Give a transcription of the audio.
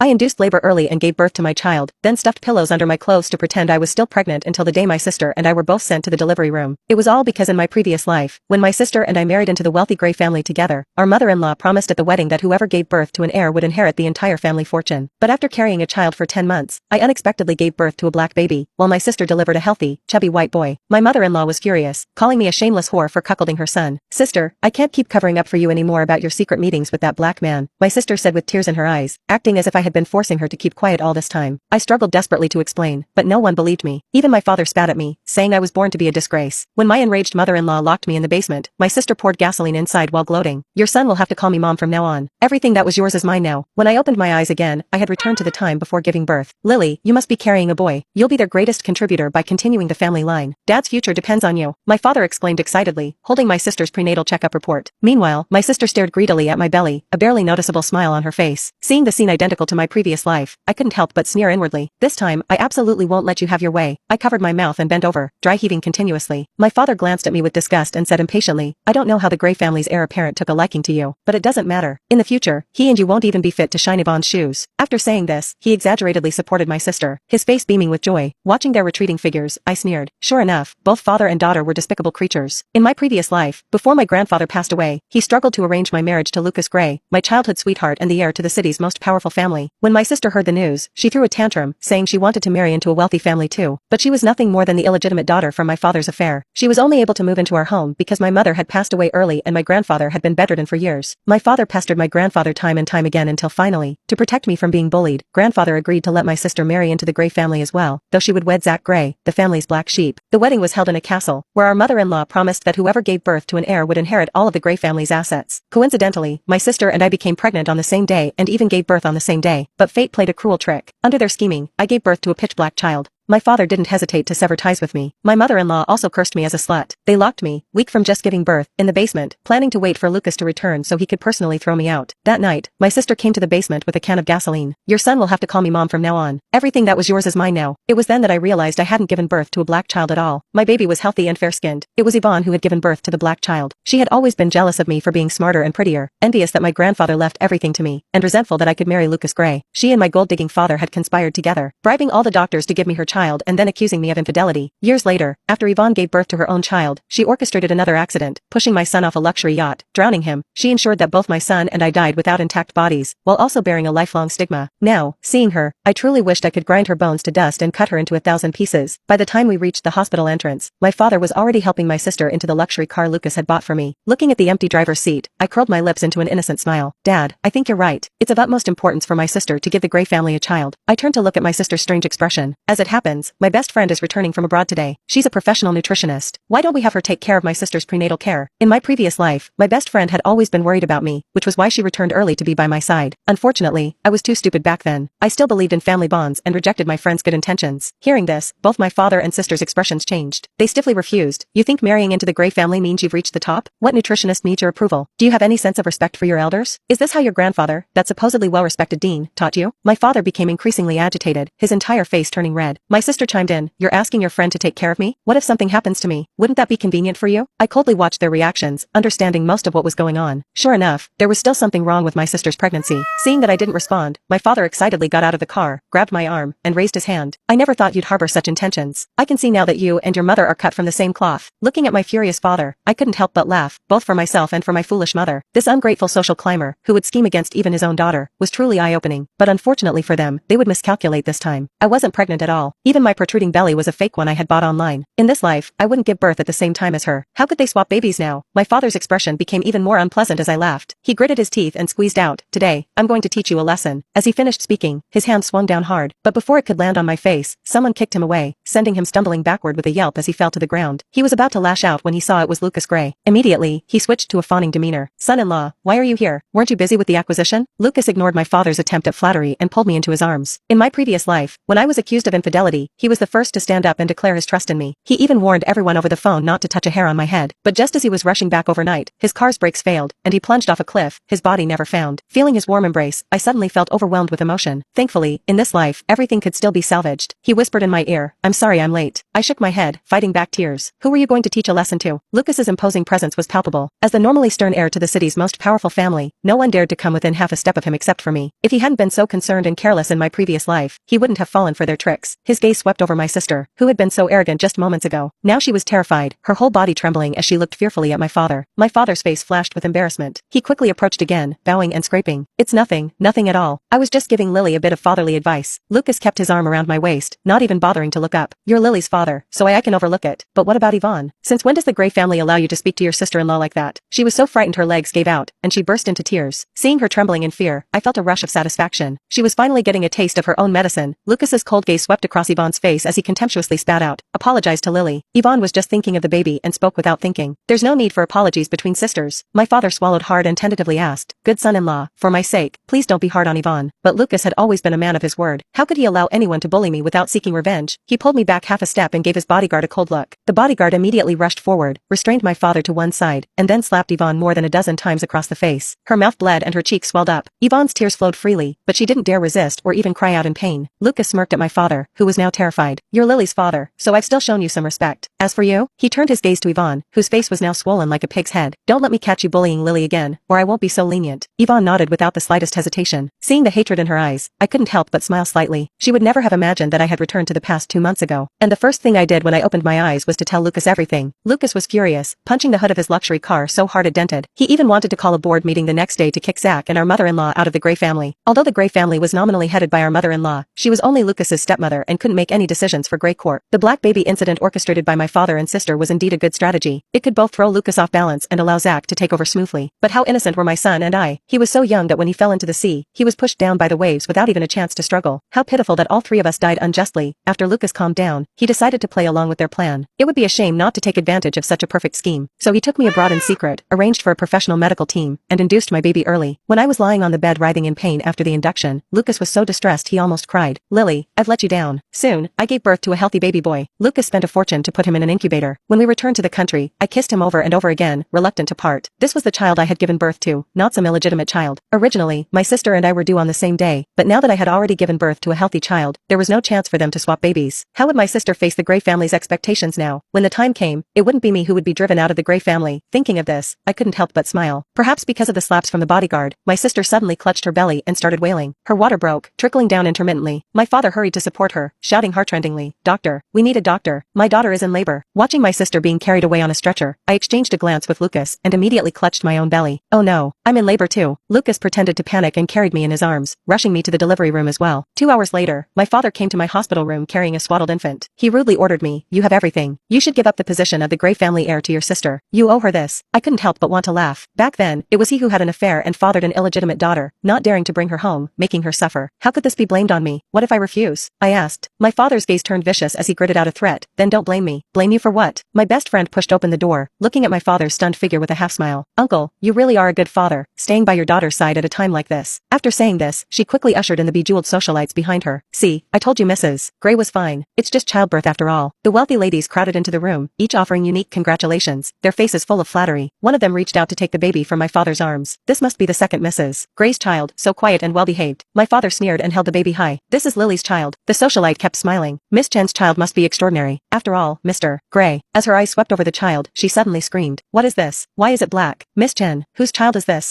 I induced labor early and gave birth to my child, then stuffed pillows under my clothes to pretend I was still pregnant until the day my sister and I were both sent to the delivery room. It was all because in my previous life, when my sister and I married into the wealthy Gray family together, our mother-in-law promised at the wedding that whoever gave birth to an heir would inherit the entire family fortune. But after carrying a child for 10 months, I unexpectedly gave birth to a black baby, while my sister delivered a healthy, chubby white boy. My mother-in-law was furious, calling me a shameless whore for cuckolding her son. Sister, I can't keep covering up for you anymore about your secret meetings with that black man, my sister said with tears in her eyes, acting as if I had been forcing her to keep quiet all this time. I struggled desperately to explain, but no one believed me. Even my father spat at me, saying I was born to be a disgrace. When my enraged mother-in-law locked me in the basement, my sister poured gasoline inside while gloating. Your son will have to call me mom from now on. Everything that was yours is mine now. When I opened my eyes again, I had returned to the time before giving birth. Lily, you must be carrying a boy. You'll be their greatest contributor by continuing the family line. Dad's future depends on you, my father exclaimed excitedly, holding my sister's prenatal checkup report. Meanwhile, my sister stared greedily at my belly, a barely noticeable smile on her face. Seeing the scene identical to my previous life, I couldn't help but sneer inwardly. This time, I absolutely won't let you have your way. I covered my mouth and bent over, dry heaving continuously. My father glanced at me with disgust and said impatiently, I don't know how the Gray family's heir apparent took a liking to you, but it doesn't matter. In the future, he and you won't even be fit to shine Yvonne's shoes. After saying this, he exaggeratedly supported my sister, his face beaming with joy. Watching their retreating figures, I sneered. Sure enough, both father and daughter were despicable creatures. In my previous life, before my grandfather passed away, he struggled to arrange my marriage to Lucas Gray, my childhood sweetheart and the heir to the city's most powerful family. When my sister heard the news, she threw a tantrum, saying she wanted to marry into a wealthy family too, but she was nothing more than the illegitimate daughter from my father's affair. She was only able to move into our home because my mother had passed away early and my grandfather had been bedridden for years. My father pestered my grandfather time and time again until finally, to protect me from being bullied, grandfather agreed to let my sister marry into the Gray family as well, though she would wed Zach Gray, the family's black sheep. The wedding was held in a castle, where our mother-in-law promised that whoever gave birth to an heir would inherit all of the Gray family's assets. Coincidentally, my sister and I became pregnant on the same day and even gave birth on the same day, but fate played a cruel trick. Under their scheming, I gave birth to a pitch-black child. My father didn't hesitate to sever ties with me. My mother-in-law also cursed me as a slut. They locked me, weak from just giving birth, in the basement, planning to wait for Lucas to return so he could personally throw me out. That night, my sister came to the basement with a can of gasoline. Your son will have to call me mom from now on. Everything that was yours is mine now. It was then that I realized I hadn't given birth to a black child at all. My baby was healthy and fair-skinned. It was Yvonne who had given birth to the black child. She had always been jealous of me for being smarter and prettier, envious that my grandfather left everything to me, and resentful that I could marry Lucas Gray. She and my gold-digging father had conspired together, bribing all the doctors to give me her child and then accusing me of infidelity. Years later, after Yvonne gave birth to her own child, she orchestrated another accident, pushing my son off a luxury yacht, drowning him. She ensured that both my son and I died without intact bodies, while also bearing a lifelong stigma. Now, seeing her, I truly wished I could grind her bones to dust and cut her into 1,000 pieces. By the time we reached the hospital entrance, my father was already helping my sister into the luxury car Lucas had bought for me. Looking at the empty driver's seat, I curled my lips into an innocent smile. Dad, I think you're right. It's of utmost importance for my sister to give the Gray family a child. I turned to look at my sister's strange expression. As it happens, my best friend is returning from abroad today. She's a professional nutritionist. Why don't we have her take care of my sister's prenatal care? In my previous life, my best friend had always been worried about me, which was why she returned early to be by my side. Unfortunately, I was too stupid back then. I still believed in family bonds and rejected my friend's good intentions. Hearing this, both my father and sister's expressions changed. They stiffly refused. You think marrying into the Gray family means you've reached the top? What nutritionist needs your approval? Do you have any sense of respect for your elders? Is this how your grandfather, that supposedly well-respected dean, taught you? My father became increasingly agitated, his entire face turning red. My sister chimed in. You're asking your friend to take care of me? What if something happens to me? Wouldn't that be convenient for you? I coldly watched their reactions, understanding most of what was going on. Sure enough, there was still something wrong with my sister's pregnancy. Seeing that I didn't respond, my father excitedly got out of the car, grabbed my arm, and raised his hand. I never thought you'd harbor such intentions. I can see now that you and your mother are cut from the same cloth. Looking at my furious father, I couldn't help but laugh, both for myself and for my foolish mother. This ungrateful social climber, who would scheme against even his own daughter, was truly eye-opening. But unfortunately for them, they would miscalculate this time. I wasn't pregnant at all. Even my protruding belly was a fake one I had bought online. In this life, I wouldn't give birth at the same time as her. How could they swap babies now? My father's expression became even more unpleasant as I laughed. He gritted his teeth and squeezed out, "Today, I'm going to teach you a lesson." As he finished speaking, his hand swung down hard, but before it could land on my face, someone kicked him away, sending him stumbling backward with a yelp as he fell to the ground. He was about to lash out when he saw it was Lucas Gray. Immediately, he switched to a fawning demeanor. "Son-in-law, why are you here? Weren't you busy with the acquisition?" Lucas ignored my father's attempt at flattery and pulled me into his arms. In my previous life, when I was accused of infidelity, he was the first to stand up and declare his trust in me. He even warned everyone over the phone not to touch a hair on my head. But just as he was rushing back overnight, his car's brakes failed, and he plunged off a cliff, his body never found. Feeling his warm embrace, I suddenly felt overwhelmed with emotion. Thankfully, in this life, everything could still be salvaged. He whispered in my ear, "I'm sorry I'm late. I shook my head, fighting back tears. Who were you going to teach a lesson to? Lucas's imposing presence was palpable. As the normally stern heir to the city's most powerful family, no one dared to come within half a step of him except for me. If he hadn't been so concerned and careless in my previous life, he wouldn't have fallen for their tricks. His gaze swept over my sister, who had been so arrogant just moments ago. Now she was terrified, her whole body trembling as she looked fearfully at my father. My father's face flashed with embarrassment. He quickly approached again, bowing and scraping. It's nothing, nothing at all. I was just giving Lily a bit of fatherly advice. Lucas kept his arm around my waist, not even bothering to look up. You're Lily's father, so I can overlook it. But what about Yvonne? Since when does the Grey family allow you to speak to your sister-in-law like that? She was so frightened her legs gave out, and she burst into tears. Seeing her trembling in fear, I felt a rush of satisfaction. She was finally getting a taste of her own medicine. Lucas's cold gaze swept across Yvonne's face as he contemptuously spat out, apologized to Lily. Yvonne was just thinking of the baby and spoke without thinking. There's no need for apologies between sisters. My father swallowed hard and tentatively asked, good son-in-law, for my sake, please don't be hard on Yvonne. But Lucas had always been a man of his word. How could he allow anyone to bully me without seeking revenge? He pulled me back half a step and gave his bodyguard a cold look. The bodyguard immediately rushed forward, restrained my father to one side, and then slapped Yvonne more than a dozen times across the face. Her mouth bled and her cheeks swelled up. Yvonne's tears flowed freely, but she didn't dare resist or even cry out in pain. Lucas smirked at my father, who was now terrified. You're Lily's father, so I've still shown you some respect. As for you, he turned his gaze to Yvonne, whose face was now swollen like a pig's head. Don't let me catch you bullying Lily again, or I won't be so lenient. Yvonne nodded without the slightest hesitation. Seeing the hatred in her eyes, I couldn't help but smile slightly. She would never have imagined that I had returned to the past 2 months ago. And the first thing I did when I opened my eyes was to tell Lucas everything. Lucas was furious, punching the hood of his luxury car so hard it dented. He even wanted to call a board meeting the next day to kick Zach and our mother-in-law out of the Grey family. Although the Grey family was nominally headed by our mother-in-law, she was only Lucas's stepmother and couldn't make any decisions for Grey Court. The black baby incident orchestrated by my father and sister was indeed a good strategy. It could both throw Lucas off balance and allow Zach to take over smoothly. But how innocent were my son and I? He was so young that when he fell into the sea, he was pushed down by the waves without even a chance to struggle. How pitiful that all 3 of us died unjustly. After Lucas calmed down, he decided to play along with their plan. It would be a shame not to take advantage of such a perfect scheme. So he took me abroad in secret, arranged for a professional medical team, and induced my baby early. When I was lying on the bed writhing in pain after the induction, Lucas was so distressed he almost cried. Lily, I've let you down. Soon, I gave birth to a healthy baby boy. Lucas spent a fortune to put him in an incubator. When we returned to the country, I kissed him over and over again, reluctant to part. This was the child I had given birth to, not some illegitimate child. Originally, my sister and I were due on the same day, but now that I had already given birth to a healthy child, there was no chance for them to swap babies. How would my sister face the Grey family's expectations now? When the time came, it wouldn't be me who would be driven out of the Grey family. Thinking of this, I couldn't help but smile. Perhaps because of the slaps from the bodyguard, my sister suddenly clutched her belly and started wailing. Her water broke, trickling down intermittently. My father hurried to support her, shouting heartrendingly, "Doctor, we need a doctor. My daughter is in labor." Watching my sister being carried away on a stretcher, I exchanged a glance with Lucas and immediately clutched my own belly. Oh no, I'm in labor too. Lucas pretended to panic and carried me in his arms, rushing me to the delivery room as well. 2 hours later, my father came to my hospital room carrying a swaddled infant. He rudely ordered me, "You have everything. You should give up the position of the Grey family heir to your sister. You owe her this." I couldn't help but want to laugh. Back then, it was he who had an affair and fathered an illegitimate daughter, not daring to bring her home, making her suffer. How could this be blamed on me? What if I refuse? I asked. My father's gaze turned vicious as he gritted out a threat. Then don't blame me. Blame you for what? My best friend pushed open the door, looking at my father's stunned figure with a half smile. Uncle, you really are a good father, staying by your daughter's side at a time like this. After saying this, she quickly ushered in the bejeweled socialites behind her. See, I told you Mrs. Grey was fine. It's just childbirth after all. The wealthy ladies crowded into the room, each offering unique congratulations, their faces full of flattery. One of them reached out to take the baby from my father's arms. This must be the second Mrs. Grey's child, so quiet and well-behaved. My father sneered and held the baby high. This is Lily's child. The socialite kept smiling. Miss Chen's child must be extraordinary. After all, Mr. Grey. As her eyes swept over the child, she suddenly screamed. What is this? Why is it black? Miss Chen, whose child is this?